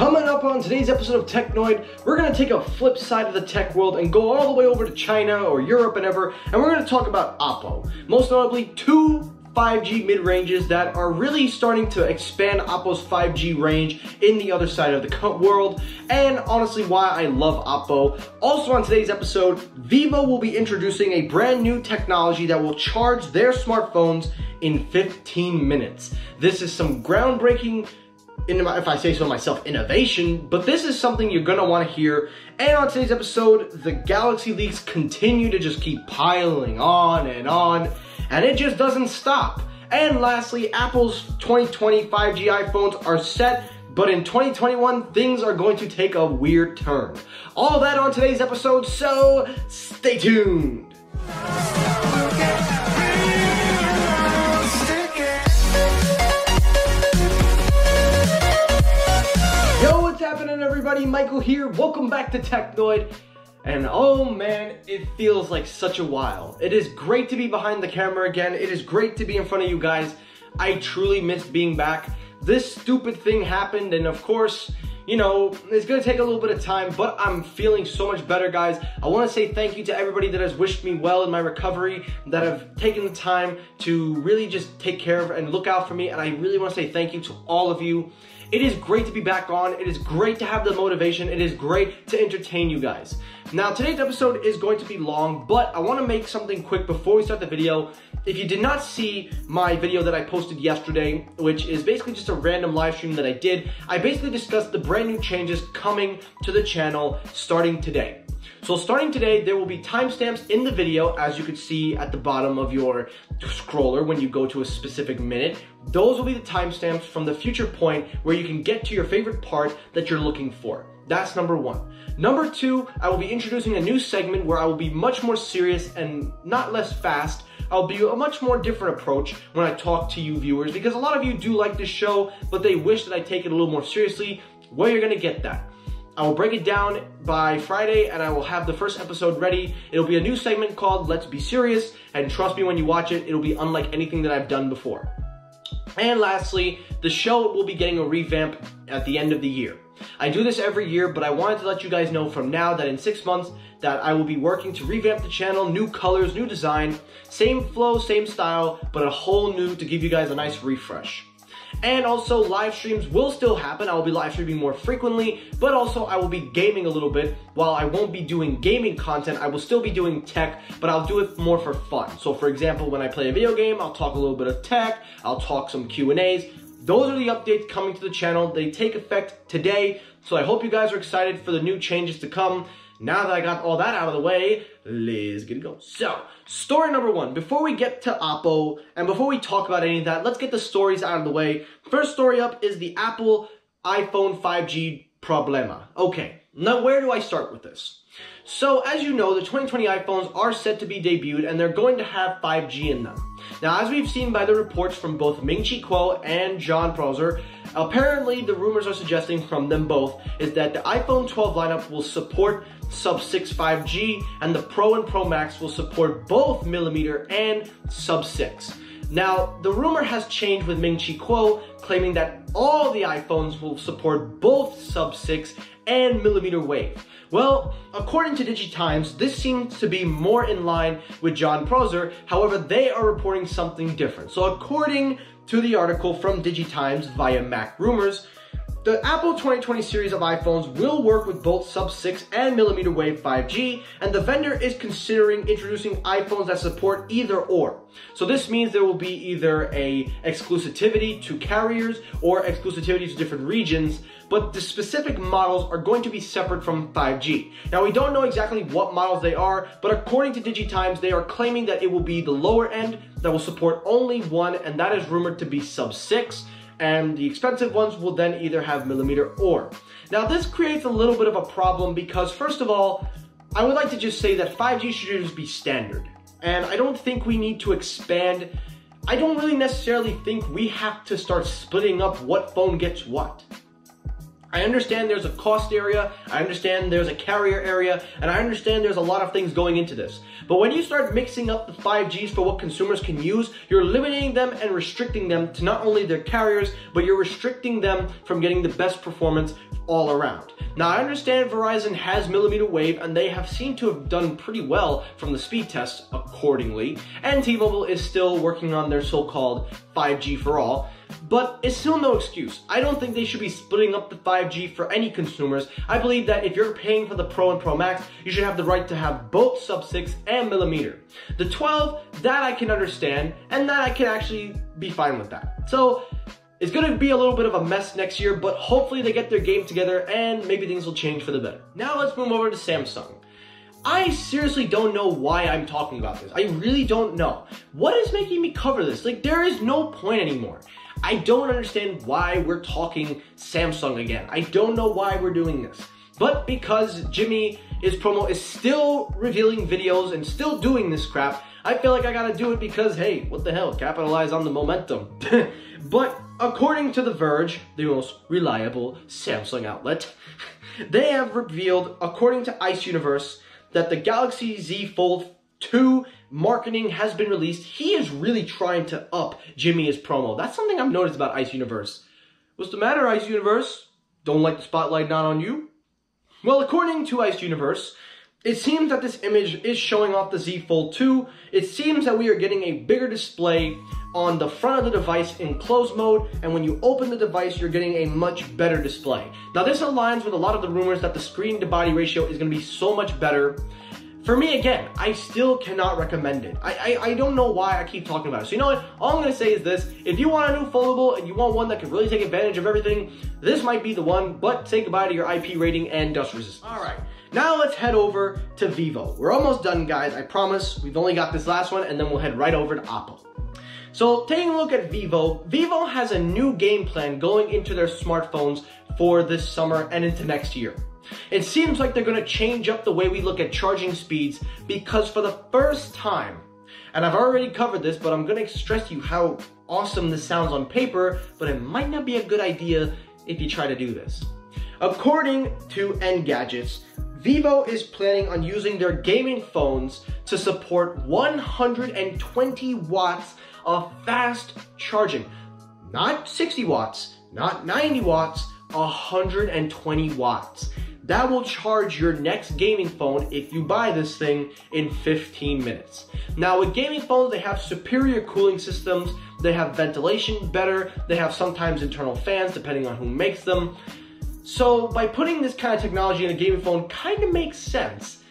Coming up on today's episode of Technoid, we're going to take a flip side of the tech world and go all the way over to China or Europe and ever, and we're going to talk about Oppo. Most notably, two 5G mid-ranges that are really starting to expand Oppo's 5G range in the other side of the world, and honestly why I love Oppo. Also on today's episode, Vivo will be introducing a brand new technology that will charge their smartphones in 15 minutes. This is some groundbreaking, if I say so myself, innovation, but this is something you're gonna wanna hear. And on today's episode, the Galaxy leaks continue to just keep piling on, and it just doesn't stop. And lastly, Apple's 2020 5G iPhones are set, but in 2021, things are going to take a weird turn. All of that on today's episode, so stay tuned. Yo, what's happening everybody? Michael here. Welcome back to Technoid. And oh man, it feels like such a while. It is great to be behind the camera again. It is great to be in front of you guys. I truly missed being back. This stupid thing happened, and of course, you know, it's gonna take a little bit of time, but I'm feeling so much better, guys. I wanna say thank you to everybody that has wished me well in my recovery, that have taken the time to really just take care of and look out for me, and I really wanna say thank you to all of you. It is great to be back on. It is great to have the motivation. It is great to entertain you guys. Now, today's episode is going to be long, but I want to make something quick before we start the video. If you did not see my video that I posted yesterday, which is basically just a random live stream that I did, I basically discussed the brand new changes coming to the channel starting today. So starting today, there will be timestamps in the video, as you could see at the bottom of your scroller when you go to a specific minute. Those will be the timestamps from the future point where you can get to your favorite part that you're looking for. That's number one. Number two, I will be introducing a new segment where I will be much more serious and not less fast. I'll be a much more different approach when I talk to you viewers, because a lot of you do like this show, but they wish that I take it a little more seriously. Well, you're gonna get that. I will break it down by Friday, and I will have the first episode ready. It'll be a new segment called Let's Be Serious, and trust me when you watch it, it'll be unlike anything that I've done before. And lastly, the show will be getting a revamp at the end of the year. I do this every year, but I wanted to let you guys know from now that in 6 months that I will be working to revamp the channel, new colors, new design, same flow, same style, but a whole new to give you guys a nice refresh. And also, live streams will still happen. I will be live streaming more frequently, but also I will be gaming a little bit. While I won't be doing gaming content, I will still be doing tech, but I'll do it more for fun. So for example, when I play a video game, I'll talk a little bit of tech, I'll talk some Q&As. Those are the updates coming to the channel. They take effect today, so I hope you guys are excited for the new changes to come. Now that I got all that out of the way, let's get it going. So, story number one. Before we get to Oppo, and before we talk about any of that, let's get the stories out of the way. First story up is the Apple iPhone 5G problema. Okay, now where do I start with this? So, as you know, the 2020 iPhones are set to be debuted, and they're going to have 5G in them. Now, as we've seen by the reports from both Ming-Chi Kuo and John Prosser, apparently the rumors are suggesting from them both is that the iPhone 12 lineup will support sub-6 5G, and the Pro and Pro Max will support both millimeter and sub-6. Now, the rumor has changed with Ming-Chi Kuo claiming that all the iPhones will support both sub-6 and millimeter wave. Well, according to DigiTimes, this seems to be more in line with John Prosser. However, they are reporting something different. So according to the article from DigiTimes via Mac Rumors, the Apple 2020 series of iPhones will work with both sub-6 and millimeter wave 5G, and the vendor is considering introducing iPhones that support either or. So this means there will be either a exclusivity to carriers or exclusivity to different regions, but the specific models are going to be separate from 5G. Now, we don't know exactly what models they are, but according to DigiTimes, they are claiming that it will be the lower end that will support only one, and that is rumored to be sub-6. And the expensive ones will then either have millimeter or. Now, this creates a little bit of a problem because, first of all, I would like to just say that 5G should just be standard. And I don't think we need to expand. I don't really necessarily think we have to start splitting up what phone gets what. I understand there's a cost area, I understand there's a carrier area, and I understand there's a lot of things going into this. But when you start mixing up the 5Gs for what consumers can use, you're limiting them and restricting them to not only their carriers, but you're restricting them from getting the best performance all around. Now, I understand Verizon has millimeter wave, and they have seemed to have done pretty well from the speed tests accordingly, and T-Mobile is still working on their so-called 5G for all. But it's still no excuse. I don't think they should be splitting up the 5G for any consumers. I believe that if you're paying for the Pro and Pro Max, you should have the right to have both sub-6 and millimeter. The 12, that I can understand, and that I can actually be fine with that. So, it's going to be a little bit of a mess next year, but hopefully they get their game together and maybe things will change for the better. Now let's move over to Samsung. I seriously don't know why I'm talking about this. I really don't know. What is making me cover this? Like, there is no point anymore. I don't understand why we're talking Samsung again. I don't know why we're doing this. But because Jimmy's promo is still revealing videos and still doing this crap, I feel like I gotta do it because, hey, what the hell, capitalize on the momentum. But according to The Verge, the most reliable Samsung outlet, they have revealed, according to Ice Universe, that the Galaxy Z Fold 2 marketing has been released. He is really trying to up Jimmy's promo. That's something I've noticed about Ice Universe. What's the matter, Ice Universe? Don't like the spotlight not on you? Well, according to Ice Universe, it seems that this image is showing off the Z Fold 2. It seems that we are getting a bigger display on the front of the device in closed mode, and when you open the device, you're getting a much better display. Now, this aligns with a lot of the rumors that the screen to body ratio is going to be so much better. For me, again, I still cannot recommend it. I don't know why I keep talking about it. So you know what? All I'm going to say is this. If you want a new foldable and you want one that can really take advantage of everything, this might be the one, but say goodbye to your IP rating and dust resistance. All right. Now let's head over to Vivo. We're almost done, guys. I promise. We've only got this last one, and then we'll head right over to Oppo. So taking a look at Vivo, Vivo has a new game plan going into their smartphones for this summer and into next year. It seems like they're going to change up the way we look at charging speeds because for the first time, and I've already covered this, but I'm going to stress to you how awesome this sounds on paper, but it might not be a good idea if you try to do this. According to Engadgets, Vivo is planning on using their gaming phones to support 120 watts of fast charging. Not 60 watts, not 90 watts, 120 watts. That will charge your next gaming phone if you buy this thing in 15 minutes. Now with gaming phones, they have superior cooling systems, they have ventilation better, they have sometimes internal fans depending on who makes them. So by putting this kind of technology in a gaming phone kind of makes sense,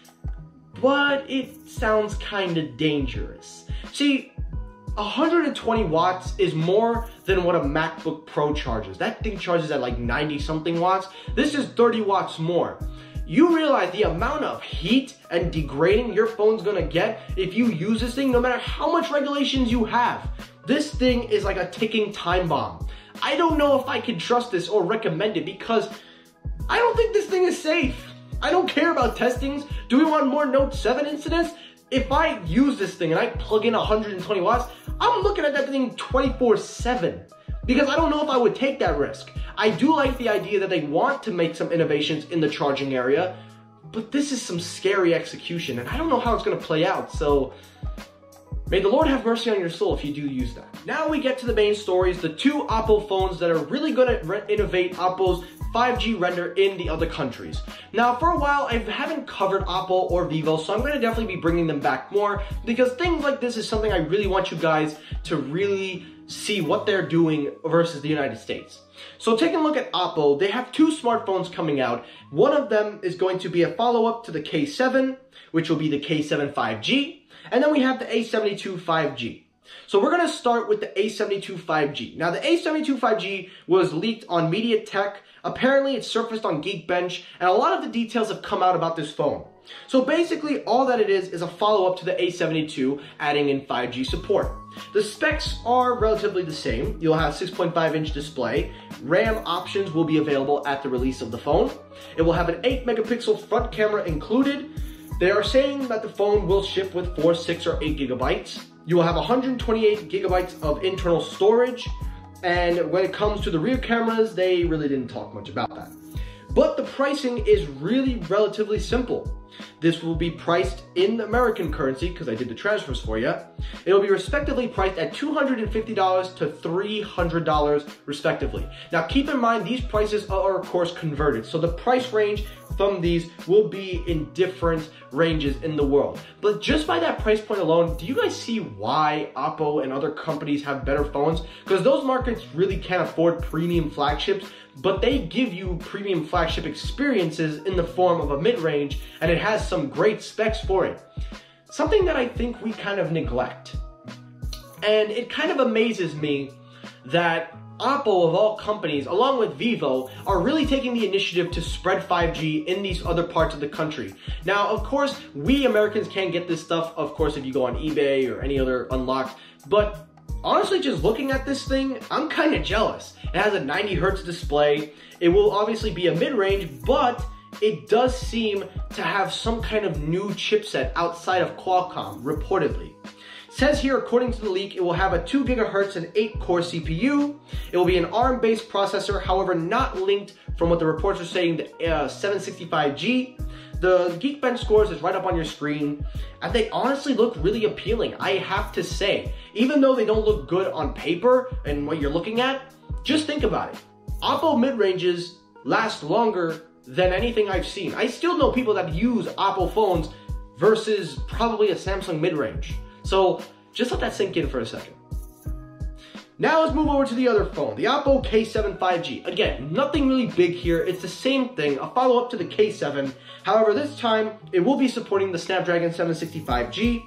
but it sounds kind of dangerous. See, 120 watts is more than what a MacBook Pro charges. That thing charges at like 90 something watts. This is 30 watts more. You realize the amount of heat and degrading your phone's gonna get if you use this thing, no matter how much regulations you have. This thing is like a ticking time bomb. I don't know if I can trust this or recommend it because I don't think this thing is safe. I don't care about testings. Do we want more Note 7 incidents? If I use this thing and I plug in 120 watts, I'm looking at that thing 24/7 because I don't know if I would take that risk. I do like the idea that they want to make some innovations in the charging area, but this is some scary execution and I don't know how it's going to play out, so may the Lord have mercy on your soul if you do use that. Now we get to the main stories, the two Oppo phones that are really going to innovate Oppo's 5G render in the other countries. Now, for a while, I haven't covered Oppo or Vivo, so I'm going to definitely be bringing them back more because things like this is something I really want you guys to really see what they're doing versus the United States. So taking a look at Oppo, they have two smartphones coming out. One of them is going to be a follow-up to the K7, which will be the K7 5G, and then we have the A72 5G. So we're going to start with the A72 5G. Now the A72 5G was leaked on MediaTek. Apparently it surfaced on Geekbench, and a lot of the details have come out about this phone. So basically all that it is a follow-up to the A72, adding in 5G support. The specs are relatively the same. You'll have 6.5-inch display. RAM options will be available at the release of the phone. It will have an 8-megapixel front camera included. They are saying that the phone will ship with 4, 6, or 8 gigabytes. You will have 128 gigabytes of internal storage. And when it comes to the rear cameras, they really didn't talk much about that. But the pricing is really relatively simple. This will be priced in American currency, because I did the transfers for you. It'll be respectively priced at $250 to $300 respectively. Now keep in mind, these prices are of course converted, so the price range from these will be in different ranges in the world. But just by that price point alone, do you guys see why Oppo and other companies have better phones? Because those markets really can't afford premium flagships, but they give you premium flagship experiences in the form of a mid-range, and it has some great specs for it. Something that I think we kind of neglect. And it kind of amazes me that Oppo, of all companies, along with Vivo, are really taking the initiative to spread 5G in these other parts of the country. Now, of course, we Americans can't get this stuff, of course, if you go on eBay or any other unlocked, but honestly, just looking at this thing, I'm kind of jealous. It has a 90 Hz display. It will obviously be a mid-range, but it does seem to have some kind of new chipset outside of Qualcomm, reportedly. It says here, according to the leak, it will have a 2 GHz and 8-core CPU. It will be an ARM-based processor, however, not linked from what the reports are saying to 765G. The Geekbench scores is right up on your screen, and they honestly look really appealing, I have to say. Even though they don't look good on paper and what you're looking at, just think about it. Oppo mid-ranges last longer than anything I've seen. I still know people that use Oppo phones versus probably a Samsung mid-range. So just let that sink in for a second. Now let's move over to the other phone, the Oppo K7 5G. Again, nothing really big here. It's the same thing, a follow-up to the K7. However, this time, it will be supporting the Snapdragon 765G.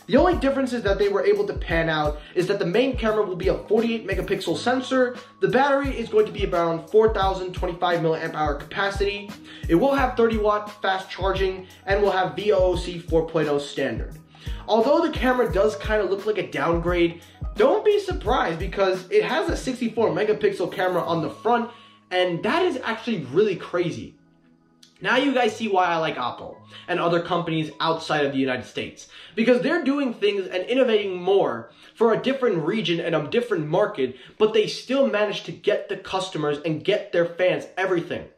The only difference is that they were able to pan out is that the main camera will be a 48 megapixel sensor. The battery is going to be around 4,025 milliamp hour capacity. It will have 30 watt fast charging and will have VOOC 4.0 standard. Although the camera does kind of look like a downgrade, don't be surprised because it has a 64 megapixel camera on the front, and that is actually really crazy. Now you guys see why I like Oppo and other companies outside of the United States. Because they're doing things and innovating more for a different region and a different market, but they still manage to get the customers and get their fans everything.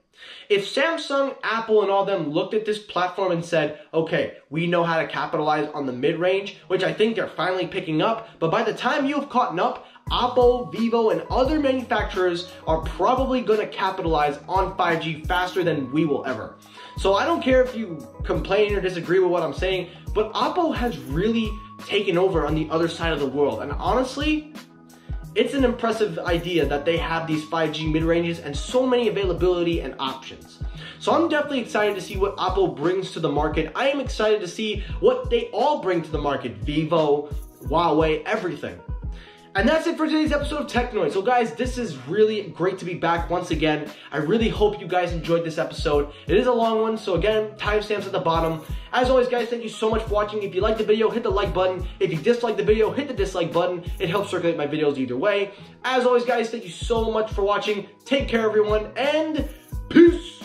If Samsung, Apple, and all them looked at this platform and said, okay, we know how to capitalize on the mid-range, which I think they're finally picking up, but by the time you've caught up, Oppo, Vivo, and other manufacturers are probably going to capitalize on 5G faster than we will ever. So I don't care if you complain or disagree with what I'm saying, but Oppo has really taken over on the other side of the world. And honestly, it's an impressive idea that they have these 5G mid-ranges and so many availability and options. So I'm definitely excited to see what Oppo brings to the market. I am excited to see what they all bring to the market. Vivo, Huawei, everything. And that's it for today's episode of Technoid. So guys, this is really great to be back once again. I really hope you guys enjoyed this episode. It is a long one, so again, timestamps at the bottom. As always, guys, thank you so much for watching. If you liked the video, hit the like button. If you disliked the video, hit the dislike button. It helps circulate my videos either way. As always, guys, thank you so much for watching. Take care, everyone, and peace!